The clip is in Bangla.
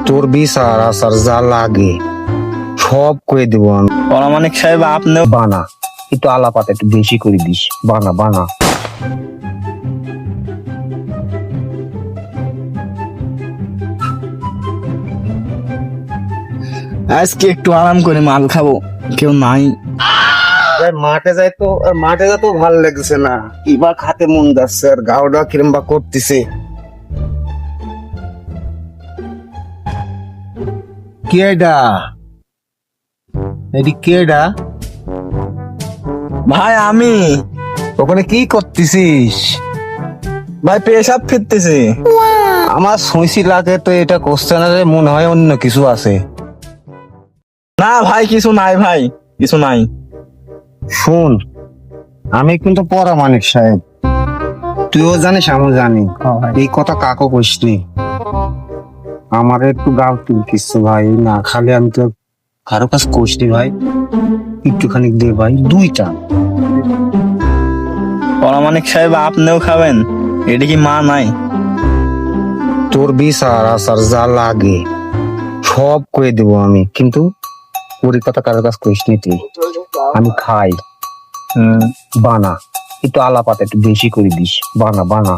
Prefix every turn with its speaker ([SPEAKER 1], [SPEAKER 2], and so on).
[SPEAKER 1] তোর বিচার আচার যা লাগে সব করে দেবো আমি।
[SPEAKER 2] পরামানিক সাহেব আপনিও
[SPEAKER 1] বানা একটু আলাপাত একটু বেশি করে দিস, বানা বানা।
[SPEAKER 2] আজকে একটু আরাম করে মাল খাবো, কেউ নাই।
[SPEAKER 1] মাঠে যাই তো, আর মাঠে যা তো ভালো লাগছে না, কিবা খাতে মন যাচ্ছে আর গাওডা কিরম বা করতেছে। কেডা এটি কেডা?
[SPEAKER 2] ভাই আমি
[SPEAKER 1] ওখানে কি করতেছিস?
[SPEAKER 2] ভাই পেশাব ফিরতেছি।
[SPEAKER 1] আমার শুঁইছি লাগে তো এটা কোশ্চেনারে মনে হয় অন্য কিছু আছে।
[SPEAKER 2] না ভাই কিছু নাই, ভাই কিছু নাই।
[SPEAKER 1] শুন, আমি কিন্তু পরামানিক সাহেব, তুইও জানিস আমিও জানি, এই কথা কাকো কইসনি। আমার একটু গাও তুলতিস ভাই, না খালি আমি তো কারো কাছে কইসনি ভাই, একটুখানি দে ভাই, দুইটা।
[SPEAKER 2] পরামানিক সাহেব আপনিও খাবেন, এটা কি মা নাই?
[SPEAKER 1] তোর বিচার আচার যা লাগে সব করে দেবো আমি, কিন্তু ওর কথা কারো কাছে কইসনি তুই। আমি খাই, বানা একটু আলাপাত একটু বেশি করে দিস, বানা বানা।